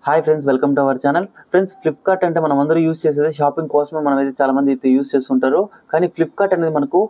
Hi friends, welcome to our channel. Friends, Flipkart అంటే మనం అందరూ యూజ్ చేసేది షాపింగ్ కోసమే. మనం అయితే చాలా మంది అయితే యూజ్ చేస్తుంటారు. కానీ ఫ్లిప్కార్ట్ అనేది మనకు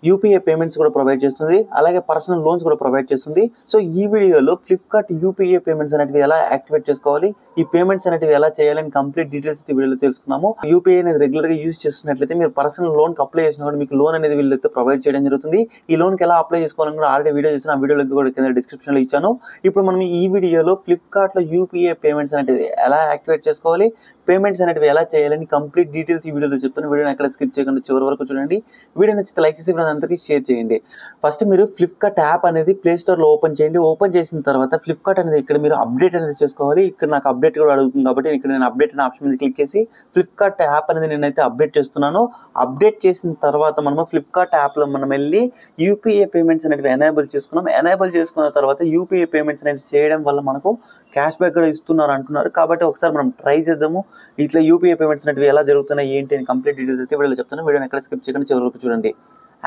యూపీఐ పేమెంట్స్ కూడా ప్రొవైడ్ చేస్తుంది, అలాగే పర్సనల్ లోన్స్ కూడా ప్రొవైడ్ చేస్తుంది. సో ఈ వీడియోలో ఫ్లిప్కార్ట్ యూపీఐ పేమెంట్స్ అనేవి ఎలా యాక్టివేట్ చేసుకోవాలి, ఈ పేమెంట్స్ అనేవి ఎలా చేయాలని కంప్లీట్ డీటెయిల్స్ ఈ వీడియోలో తెలుసుకున్నాము. యూపీఐ అనేది రెగ్యులర్ గా యూజ్ చేస్తున్నట్లయితే మీరు పర్సనల్ లోన్ కి అప్లై చేసినా కూడా మీకు లోన్ అనేది వీళ్ళైతే ప్రొవైడ్ చేయడం జరుగుతుంది. ఈ లోన్ కి ఎలా అప్లై చేసుకోవాలని కూడా ఆల్రెడీ వీడియో చేసిన, ఆ వీడియో కూడా కింద డిస్క్రిప్షన్ లో ఇచ్చాను. ఇప్పుడు మనం ఈ వీడియోలో ఫ్లిప్కార్ట్ లో యూపీఐ పేమెంట్స్ అనేవి ఎలా యాక్టివేట్ చేసుకోవాలి, పేమెంట్స్ అనేవి ఎలా చేయాలని కంప్లీట్ డీటెయిల్స్ ఈ వీడియోలో చెప్తాను. వీడియోని ఎక్కడ స్కిప్ చేయకుండా చివరి వరకు చూడండి. వీడియో నచ్చితే లైక్ చేసి అందరికీ షేర్ చేయండి. ఫస్ట్ మీరు ఫ్లిప్కార్ట్ యాప్ అనేది ప్లే స్టోర్ లో ఓపెన్ చేయండి. ఓపెన్ చేసిన తర్వాత ఫ్లిప్కార్ట్ అనేది ఇక్కడ మీరు అప్డేట్ అనేది చేసుకోవాలి. ఇక్కడ నాకు అప్డేట్ కూడా అడుగుతుంది కాబట్టి ఇక్కడ నేను అప్డేట్ అనే ఆప్షన్ మీద క్లిక్ చేసి ఫ్లిప్కార్ట్ యాప్ అనేది నేనైతే అప్డేట్ చేస్తున్నాను. అప్డేట్ చేసిన తర్వాత మనము ఫ్లిప్కార్ట్ యాప్ లో మనం వెళ్ళి యూపీఐ పేమెంట్స్ అనేవి ఎనేబుల్ చేసుకున్నాం. ఎనేబుల్ చేసుకున్న తర్వాత యూపీఐ పేమెంట్స్ అనేవి చేయడం వల్ల మనకు క్యాష్ బ్యాక్ కూడా ఇస్తున్నారు అంటున్నారు. కాబట్టి ఒకసారి మనం ట్రై చేద్దాము. ఇట్లా యూపీఐ పేమెంట్స్ అనేవి ఎలా జరుగుతున్నాయి ఏంటి అని కంప్లీట్ డీటెయిల్స్ అయితే వీడియోలో చెప్తాను. వీడియోని ఎక్కడ స్కిప్ చేయకుండా చివరి వరకు చూడండి.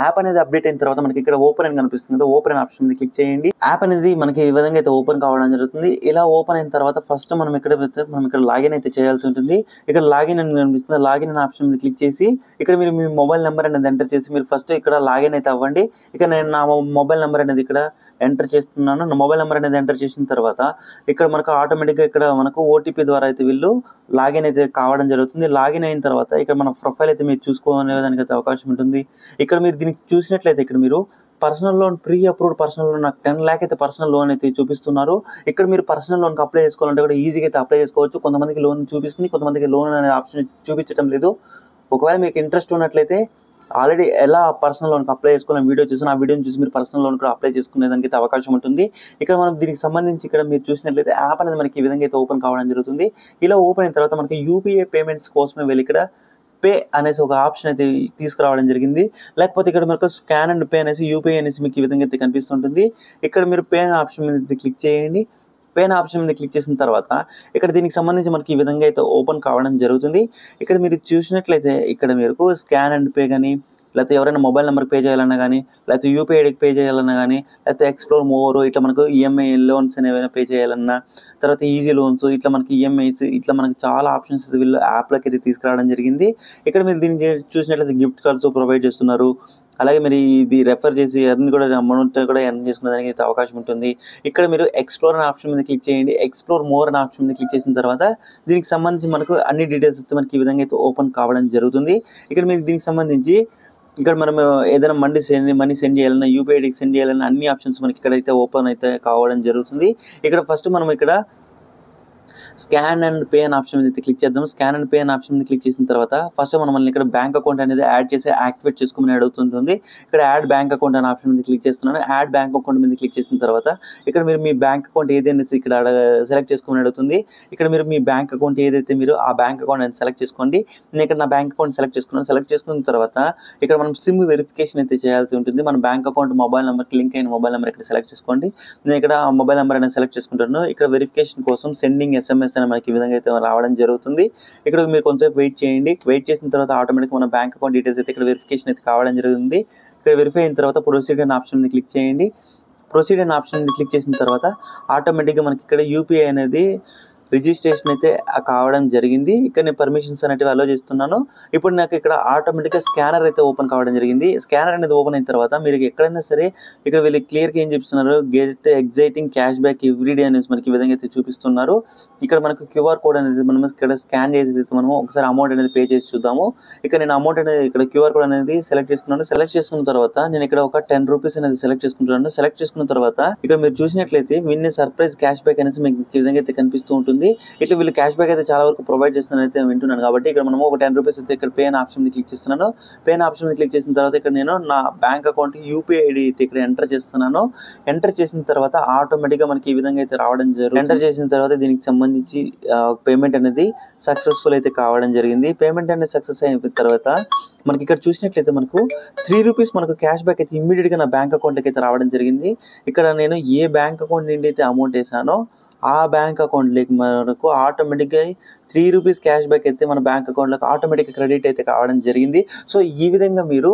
యాప్ అనేది అప్డేట్ అయిన తర్వాత మనకి ఇక్కడ ఓపెన్ అని కనిపిస్తుంది. ఓపెన్ ఆప్షన్ మీద క్లిక్ చేయండి. యాప్ అనేది మనకి ఈ విధంగా అయితే ఓపెన్ కావడం జరుగుతుంది. ఇలా ఓపెన్ అయిన తర్వాత ఫస్ట్ మనం ఇక్కడ లాగిన్ అయితే చేయాల్సి ఉంటుంది. ఇక్కడ లాగిన్ అని కనిపిస్తుంది. లాగిన్ అనే ఆప్షన్ మీద క్లిక్ చేసి ఇక్కడ మీరు మీ మొబైల్ నెంబర్ అనేది ఎంటర్ చేసి మీరు ఫస్ట్ ఇక్కడ లాగిన్ అయితే అవ్వండి. ఇక నేను నా మొబైల్ నెంబర్ అనేది ఇక్కడ ఎంటర్ చేస్తున్నాను. నా మొబైల్ నెంబర్ అనేది ఎంటర్ చేసిన తర్వాత ఇక్కడ మనకు ఆటోమేటిక్గా ఇక్కడ మనకు ఓటీపీ ద్వారా అయితే వీళ్ళు లాగిన్ అయితే కావడం జరుగుతుంది. లాగిన్ అయిన తర్వాత ఇక్కడ మన ప్రొఫైల్ అయితే మీరు చూసుకోవడానికి అయితే అవకాశం ఉంటుంది. ఇక్కడ మీరు దీనికి చూసినట్లయితే ఇక్కడ మీరు personal loan pre approved personal loan నాకు 10 lakh అయితే పర్సనల్ లోన్ అయితే చూపిస్తున్నారు. ఇక్కడ మీరు పర్సనల్ లోన్కి అప్లై చేసుకోవాలంటే కూడా ఈజీగా అయితే అప్లై చేసుకోవచ్చు. కొంతమందికి లోన్ చూపిస్తుంది, కొంతమందికి లోన్ అనే ఆప్షన్ చూపించడం లేదు. ఒకవేళ మీకు ఇంట్రెస్ట్ ఉన్నట్లయితే ఆల్రెడీ ఎలా పర్సనల్ లోన్కి అప్లై చేసుకోవాలని వీడియో చూసిన, ఆ వీడియోని చూసి మీరు పర్సనల్ లోన్ కూడా అప్లై చేసుకునే దానికి అయితే అవకాశం ఉంటుంది. ఇక్కడ మనం దీనికి సంబంధించి ఇక్కడ మీరు చూసినట్లయితే యాప్ అనేది మనకి ఈ విధంగా అయితే ఓపెన్ కావడం జరుగుతుంది. ఇలా ఓపెన్ అయిన తర్వాత మనకి యూపీఐ పేమెంట్స్ కోసమే వెళ్ళి ఇక్కడ పే అనేసి ఒక ఆప్షన్ అయితే తీసుకురావడం జరిగింది. లేకపోతే ఇక్కడ మనకు స్కాన్ అండ్ పే అనేసి యూపీఐ అనేసి మీకు ఈ విధంగా అయితే కనిపిస్తుంటుంది. ఇక్కడ మీరు పే అనే ఆప్షన్ మీద క్లిక్ చేయండి. పే అనే ఆప్షన్ మీద క్లిక్ చేసిన తర్వాత ఇక్కడ దీనికి సంబంధించి మనకి ఈ విధంగా అయితే ఓపెన్ కావడం జరుగుతుంది. ఇక్కడ మీరు చూసినట్లయితే ఇక్కడ మీరు స్కాన్ అండ్ పే కానీ, లేకపోతే ఎవరైనా మొబైల్ నెంబర్కి పే చేయాలన్నా కానీ, లేకపోతే యూపీఐ ఐడికి పే చేయాలన్నా కానీ, లేకపోతే ఎక్స్ప్లోర్ మోర్ ఇట్లా మనకు ఈఎంఐ లోన్స్ అనేవి పే చేయాలన్నా, తర్వాత ఈజీ లోన్స్ ఇట్లా మనకి ఈఎంఐస్ ఇట్లా మనకి చాలా ఆప్షన్స్ వీళ్ళు యాప్లోకి అయితే తీసుకురావడం జరిగింది. ఇక్కడ మీరు దీనికి చూసినట్లయితే గిఫ్ట్ కార్డ్స్ ప్రొవైడ్ చేస్తున్నారు. అలాగే మీరు ఇది రెఫర్ చేసి ఎర్న్ కూడా అమౌంట్ కూడా ఎర్న్ చేసుకునే దానికి అయితే అవకాశం ఉంటుంది. ఇక్కడ మీరు ఎక్స్ప్లోర్ అనే ఆప్షన్ మీద క్లిక్ చేయండి. ఎక్స్ప్లోర్ మోర్ అనే ఆప్షన్ మీద క్లిక్ చేసిన తర్వాత దీనికి సంబంధించి మనకు అన్ని డీటెయిల్స్ అయితే మనకి ఈ విధంగా అయితే ఓపెన్ కావడం జరుగుతుంది. ఇక్కడ మీకు దీనికి సంబంధించి ఇక్కడ మనం ఏదైనా మనీ సెండ్ చేయాలన్నా, యూపీఐ ఐడికి సెండ్ చేయాలన్నా అన్ని ఆప్షన్స్ మనకి ఇక్కడైతే ఓపెన్ అయితే కావడం జరుగుతుంది. ఇక్కడ ఫస్ట్ మనం ఇక్కడ స్కాన్ అండ్ పే అనే ఆప్షన్ మీద క్లిక్ చేద్దాం. స్కాన్ అండ్ పే అనే ఆప్షన్ మీద క్లిక్ చేసిన తర్వాత ఫస్ట్ మనల్ని ఇక్కడ బ్యాంక్ అకౌంట్ అనేది యాడ్ చేసి యాక్టివేట్ చేసుకోమని అడుగుతుంది. ఇక్కడ యాడ్ బ్యాంక్ అకౌంట్ అనే ఆప్షన్ మీద క్లిక్ చేస్తున్నాను. యాడ్ బ్యాంక్ అకౌంట్ మీద క్లిక్ చేసిన తర్వాత ఇక్కడ మీరు మీ బ్యాంక్ అకౌంట్ ఏదైనా ఇక్కడ సెలెక్ట్ చేసుకోమని అడుగుతుంది. ఇక్కడ మీరు మీ బ్యాంక్ అకౌంట్ ఏదైతే మీరు ఆ బ్యాంక్ అకౌంట్ అనేది సెలెక్ట్ చేసుకోండి. నేను ఇక్కడ నా బ్యాంక్ అకౌంట్ సెలెక్ట్ చేసుకున్నాను. సెలెక్ట్ చేసుకున్న తర్వాత ఇక్కడ మనం సిమ్ వెరిఫికేషన్ అయితే చేయాల్సి ఉంటుంది. మన బ్యాంక్ అకౌంట్ మొబైల్ నెంబర్కి లింక్ అయిన మొబైల్ నెంబర్ ఇక్కడ సెలెక్ట్ చేసుకోండి. నేను ఇక్కడ మొబైల్ నెంబర్ అనేది సెలెక్ట్ చేసుకుంటాను. ఇక్కడ వెరిఫికేషన్ కోసం సెండింగ్ SMS అని మనకి ఈ విధంగా అయితే రావడం జరుగుతుంది. ఇక్కడ మీరు కొంచెం వెయిట్ చేయండి. వెయిట్ చేసిన తర్వాత ఆటోమేటిక్ మన బ్యాంక్ అకౌంట్ డీటెయిల్స్ అయితే ఇక్కడ వెరిఫికేషన్ అయితే కావడం జరుగుతుంది. ఇక్కడ వెరిఫై అయిన తర్వాత ప్రొసీడ్ అనే ఆప్షన్ మీద క్లిక్ చేయండి. ప్రొసీడ్ అనే ఆప్షన్ మీద క్లిక్ చేసిన తర్వాత ఆటోమేటిక్గా మనకి ఇక్కడ యూపీఐ అనేది రిజిస్ట్రేషన్ అయితే కావడం జరిగింది. ఇక్కడ నేను పర్మిషన్స్ అనేవి అలో చేస్తున్నాను. ఇప్పుడు నాకు ఇక్కడ ఆటోమేటిక్గా స్కానర్ అయితే ఓపెన్ కావడం జరిగింది. స్కానర్ అనేది ఓపెన్ అయిన తర్వాత మీరు ఎక్కడైనా సరే ఇక్కడ వీళ్ళు క్లియర్గా ఏం చెప్తున్నారు, get exciting cash back everyday అనేసి మనకి ఈ విధంగా అయితే చూపిస్తున్నారు. ఇక్కడ మనకు క్యూఆర్ కోడ్ అనేది మనం ఇక్కడ స్కాన్ చేసి మనము ఒకసారి అమౌంట్ అనేది పే చేసి చూద్దాము. ఇక్కడ నేను అమౌంట్ అనేది ఇక్కడ క్యూఆర్ కోడ్ అనేది సెలెక్ట్ చేసుకున్నాను. సెలెక్ట్ చేసుకున్న తర్వాత నేను ఇక్కడ ఒక 10 rupees అనేది సెలెక్ట్ చేసుకుంటున్నాను. సెలెక్ట్ చేసుకున్న తర్వాత ఇక్కడ మీరు చూసినట్లయితే విన్ సర్ప్రైజ్ క్యాష్ బ్యాక్ అనేసి మీకు ఈ విధంగా అయితే కనిపిస్తూ ఉంటుంది. ఇట్లా వీళ్ళు క్యాష్ బ్యాక్ అయితే చాలా వరకు ప్రొవైడ్ చేస్తున్నారని అయితే వింటున్నాను. కాబట్టి ఇక్కడ మనము ఒక 10 rupees అయితే ఇక్కడ పే అనే ఆప్షన్ మీద క్లిక్ చేస్తున్నాను. పే అనే ఆప్షన్ మీద క్లిక్ చేసిన తర్వాత ఇక్కడ నేను నా బ్యాంక్ అకౌంట్ యూపీఐ ఐడి అయితే ఇక్కడ ఎంటర్ చేస్తున్నాను. ఎంటర్ చేసిన తర్వాత ఆటోమేటిక్గా మనకి ఈ విధంగా అయితే రావడం జరుగుతుంది. ఎంటర్ చేసిన తర్వాత దీనికి సంబంధించి పేమెంట్ అనేది సక్సెస్ఫుల్ అయితే కావడం జరిగింది. పేమెంట్ అనేది సక్సెస్ అయిన తర్వాత మనకి ఇక్కడ చూసినట్లయితే మనకు 3 rupees మనకు క్యాష్ బ్యాక్ అయితే ఇమ్మీడియట్గా నా బ్యాంక్ అకౌంట్కి అయితే రావడం జరిగింది. ఇక్కడ నేను ఏ బ్యాంక్ అకౌంట్ నుండి అయితే అమౌంట్ వేసానో ఆ బ్యాంక్ అకౌంట్లోకి మనకు ఆటోమేటిక్గా 3 rupees క్యాష్ బ్యాక్ అయితే మన బ్యాంక్ అకౌంట్లోకి ఆటోమేటిక్గా క్రెడిట్ అయితే కావడం జరిగింది. సో ఈ విధంగా మీరు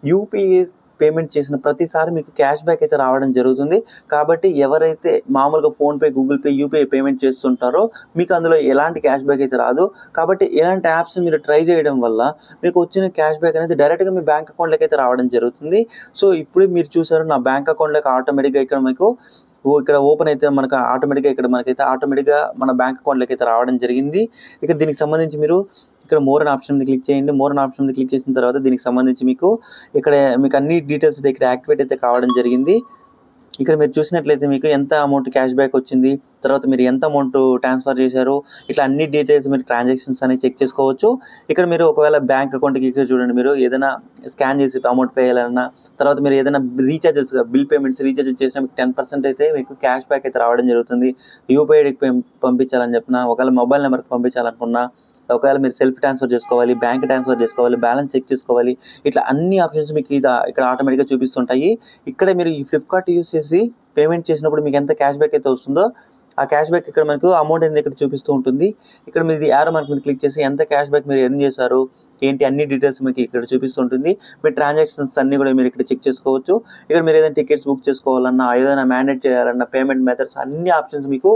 యూపీఐ పేమెంట్ చేసిన ప్రతిసారి మీకు క్యాష్ బ్యాక్ అయితే రావడం జరుగుతుంది. కాబట్టి ఎవరైతే మామూలుగా PhonePe, Google pay, UPI payment చేస్తుంటారో మీకు అందులో ఎలాంటి క్యాష్ బ్యాక్ అయితే రాదు. కాబట్టి ఇలాంటి యాప్స్ మీరు ట్రై చేయడం వల్ల మీకు వచ్చిన క్యాష్ బ్యాక్ అనేది డైరెక్ట్‌గా మీ బ్యాంక్ అకౌంట్‌లోకి అయితే రావడం జరుగుతుంది. సో ఇప్పుడు మీరు చూసారు నా బ్యాంక్ అకౌంట్‌లోకి ఆటోమేటిక్‌గా ఇక్కడ మీకు ఇక్కడ ఓపెన్ అయితే మనకు ఆటోమేటిక్‌గా ఇక్కడ మనకైతే ఆటోమేటిక్‌గా మన బ్యాంక్ అకౌంట్‌లోకి అయితే రావడం జరిగింది. ఇక్కడ దీనికి సంబంధించి మీరు ఇక్కడ మోర్ అనే ఆప్షన్ మీద క్లిక్ చేయండి. మోర్ అనే ఆప్షన్ మీద క్లిక్ చేసిన తర్వాత దీనికి సంబంధించి మీకు మీకు అన్ని డీటెయిల్స్ అయితే ఇక్కడ యాక్టివేట్ అయితే కావడం జరిగింది. ఇక్కడ మీరు చూసినట్లయితే మీకు ఎంత అమౌంట్ క్యాష్ బ్యాక్ వచ్చింది, తర్వాత మీరు ఎంత అమౌంట్ ట్రాన్స్ఫర్ చేశారు, ఇట్లా అన్ని డీటెయిల్స్ మీరు ట్రాన్సాక్షన్స్ అనేవి చెక్ చేసుకోవచ్చు. ఇక్కడ మీరు ఒకవేళ బ్యాంక్ అకౌంట్‌కి ఇక్కడ చూడండి, మీరు ఏదైనా స్కాన్ చేసి అమౌంట్ పే చేయాలన్నా, తర్వాత మీరు ఏదైనా బిల్ పేమెంట్స్ రీఛార్జ్ చేసినా మీకు 10% అయితే మీకు క్యాష్ బ్యాక్ అయితే రావడం జరుగుతుంది. యూపీఐ ఐడికి పంపించాలని చెప్పినా, ఒకవేళ మొబైల్ నెంబర్కి పంపించాలనుకున్నా, ఒకవేళ మీరు సెల్ఫ్ ట్రాన్స్ఫర్ చేసుకోవాలి, బ్యాంక్ ట్రాన్స్ఫర్ చేసుకోవాలి, బ్యాలెన్స్ చెక్ చేసుకోవాలి, ఇట్లా అన్ని ఆప్షన్స్ మీకు ఇక్కడ ఆటోమేటిక్‌గా చూపిస్తుంటాయి. ఇక్కడ మీరు ఈ ఫ్లిప్‌కార్ట్ యూజ్ చేసి పేమెంట్ చేసినప్పుడు మీకు ఎంత క్యాష్ బ్యాక్ అయితే వస్తుందో ఆ క్యాష్ బ్యాక్ ఇక్కడ మనకు అమౌంట్ అనేది ఇక్కడ చూపిస్తూ ఉంటుంది. ఇక్కడ మీరు యారో మార్క్ మీద క్లిక్ చేసి ఎంత క్యాష్ బ్యాక్ మీరు ఎర్న్ చేశారు ఏంటి అన్ని డీటెయిల్స్ మీకు ఇక్కడ చూపిస్తుంటుంది. మీ ట్రాన్సాక్షన్స్ అన్నీ కూడా మీరు ఇక్కడ చెక్ చేసుకోవచ్చు. ఇక్కడ మీరు ఏదైనా టికెట్స్ బుక్ చేసుకోవాలన్నా, ఏదైనా మ్యాండేట్ చేయాలన్నా, పేమెంట్ మెథడ్స్ అన్ని ఆప్షన్స్ మీకు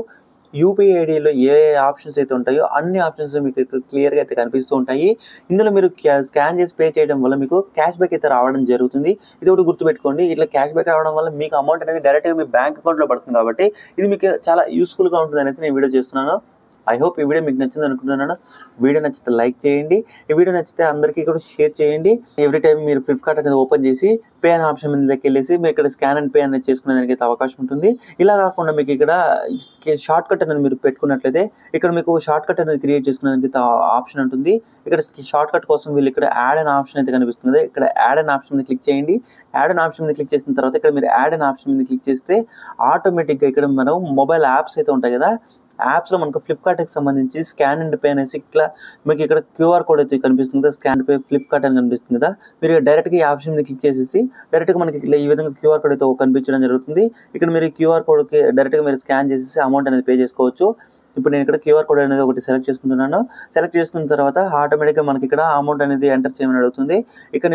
యూపీఐ ఐడీలో ఏ ఆప్షన్స్ అయితే ఉంటాయో అన్ని ఆప్షన్స్ మీకు ఇక్కడ క్లియర్‌గా అయితే కనిపిస్తూ ఉంటాయి. ఇందులో మీరు స్కాన్ చేసి పే చేయడం వల్ల మీకు క్యాష్ బ్యాక్ అయితే రావడం జరుగుతుంది. ఇది ఒకటి గుర్తుపెట్టుకోండి. ఇట్లా క్యాష్ బ్యాక్ రావడం వల్ల మీకు అమౌంట్ అనేది డైరెక్ట్‌గా మీ బ్యాంక్ అకౌంట్‌లో పడుతుంది కాబట్టి ఇది మీకు చాలా యూస్‌ఫుల్‌గా ఉంటుందనేసి నేను వీడియో చేస్తున్నాను. ఐ హోప్ ఈ వీడియో మీకు నచ్చింది అనుకుంటున్నాను. వీడియో నచ్చితే లైక్ చేయండి. ఈ వీడియో నచ్చితే అందరికీ కూడా షేర్ చేయండి. ఎవ్రీ టైం మీరు ఫ్లిప్‌కార్ట్ అనేది ఓపెన్ చేసి పే అనే ఆప్షన్ మీదకి వెళ్ళేసి మీరు ఇక్కడ స్కాన్ అండ్ పే అనేది చేసుకునేదానికి అయితే అవకాశం ఉంటుంది. ఇలా కాకుండా మీకు ఇక్కడ షార్ట్ కట్ అనేది మీరు పెట్టుకున్నట్లయితే ఇక్కడ మీకు షార్ట్ కట్ అనేది క్రియేట్ చేసుకునేదానికి ఆప్షన్ ఉంటుంది. ఇక్కడ షార్ట్ కట్ కోసం వీళ్ళు ఇక్కడ యాడ్ అనే ఆప్షన్ అయితే కనిపిస్తుంది. ఇక్కడ యాడ్ అనే ఆప్షన్ మీద క్లిక్ చేయండి. యాడ్ అనే ఆప్షన్ మీద క్లిక్ చేసిన తర్వాత ఇక్కడ మీరు యాడ్ అనే ఆప్షన్ మీద క్లిక్ చేస్తే ఆటోమేటిక్‌గా ఇక్కడ మనం మొబైల్ యాప్స్ అయితే ఉంటాయి కదా, యాప్స్‌లో మనకు ఫ్లిప్‌కార్ట్‌కి సంబంధించి స్కాన్ అండ్ పే అనేసి ఇట్లా మీకు ఇక్కడ క్యూఆర్ కోడ్ అయితే కనిపిస్తుంది కదా, స్కాన్ పే ఫ్లిప్‌కార్ట్ అని కనిపిస్తుంది కదా, మీరు డైరెక్ట్‌గా ఈ ఆప్షన్ మీద క్లిక్ చేసేసి డైరెక్ట్‌గా మనకి ఇట్లా ఈ విధంగా క్యూఆర్ కోడ్ అయితే కనిపించడం జరుగుతుంది. ఇక్కడ మీరు క్యూఆర్ కోడ్‌కి డైరెక్ట్‌గా మీరు స్కాన్ చేసేసి అమౌంట్ అనేది పే చేసుకోవచ్చు. ఇప్పుడు నేను ఇక్కడ క్యూఆర్ కోడ్ అనేది ఒకటి సెలెక్ట్ చేసుకుంటున్నాను. సెలెక్ట్ చేసుకున్న తర్వాత ఆటోమేటిక్‌గా మనకి ఇక్కడ అమౌంట్ అనేది ఎంటర్ చేయమని అడుగుతుంది. ఇక్కడ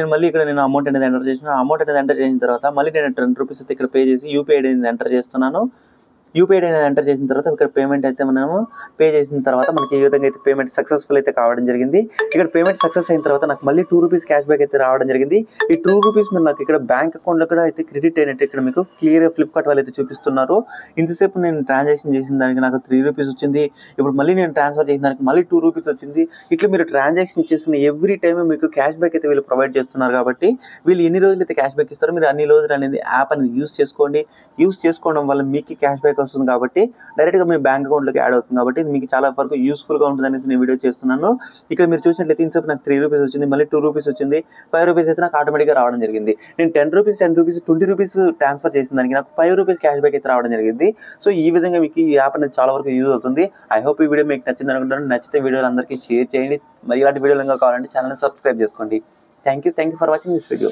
నేను అమౌంట్ అనేది ఎంటర్ చేసిన అమౌంట్ అనేది ఎంటర్ చేసిన తర్వాత మళ్ళీ నేను ₹10 అయితే ఇక్కడ పే చేసి యూపీఐ ఐడి అనేది ఎంటర్ చేస్తున్నాను. యూపీఐ ఐడి అనేది ఎంటర్ చేసిన తర్వాత ఇక్కడ పేమెంట్ అయితే మనము పే చేసిన తర్వాత మనకి ఈ విధంగా అయితే పేమెంట్ సక్సెస్ఫుల్ అయితే కావడం జరిగింది. ఇక్కడ పేమెంట్ సక్సెస్ అయిన తర్వాత నాకు మళ్ళీ ₹2 క్యాష్ బ్యాక్ అయితే రావడం జరిగింది. ఈ ₹2 మీరు నాకు ఇక్కడ బ్యాంక్ అకౌంట్‌లో కూడా అయితే క్రెడిట్ అయినట్టు ఇక్కడ మీకు క్లియర్‌గా ఫ్లిప్‌కార్ట్ వాళ్ళు అయితే చూపిస్తున్నారు. ఇంతసేపు నేను ట్రాన్సాక్షన్ చేసిన దానికి నాకు ₹3 వచ్చింది. ఇప్పుడు మళ్ళీ నేను ట్రాన్స్ఫర్ చేసిన దానికి మళ్ళీ ₹2 వచ్చింది. ఇట్లా మీరు ట్రాన్సాక్షన్ చేసిన ఎవ్రీ టైమ్ మీకు క్యాష్ బ్యాక్ అయితే వీళ్ళు ప్రొవైడ్ చేస్తున్నారు కాబట్టి వీళ్ళు ఎన్ని రోజులు అయితే క్యాష్ బ్యాక్ ఇస్తారో మీరు అన్ని రోజులు అనేది యాప్ అనేది యూజ్ చేసుకోండి. యూజ్ చేసుకోవడం వల్ల మీకు క్యాష్ బ్యాక్ వస్తుంది కాబట్టి డైరెక్ట్‌గా మీ బ్యాంక్ అకౌంట్‌లోకి యాడ్ అవుతుంది కాబట్టి ఇది మీకు చాలా వరకు యూస్‌ఫుల్‌గా ఉంటుందనేసి నేను వీడియో చేస్తున్నాను. ఇక్కడ మీరు చూసినట్లయితే ఇంతసేపు నాకు ₹3 వచ్చింది, మళ్ళీ ₹2 వచ్చింది, ₹5 అయితే నాకు ఆటోమేటిక్‌గా రావడం జరిగింది. నేను ₹10, ₹20 ట్రాన్స్ఫర్ చేసిన దానికి నాకు ₹5 క్యాష్ బ్యాక్ అయితే రావడం జరిగింది. సో ఈ విధంగా మీకు ఈ యాప్ అనేది చాలా వరకు యూజ్ అవుతుంది. ఐ హోప్ ఈ వీడియో మీకు నచ్చింది అనుకుంటున్నాను. నచ్చితే వీడియోలు అందరికీ షేర్ చేయండి. మరి ఇలాంటి వీడియోలు ఇంకా కావాలంటే ఛానల్‌ని సబ్స్క్రైబ్ చేసుకోండి. Thank you for watching this video.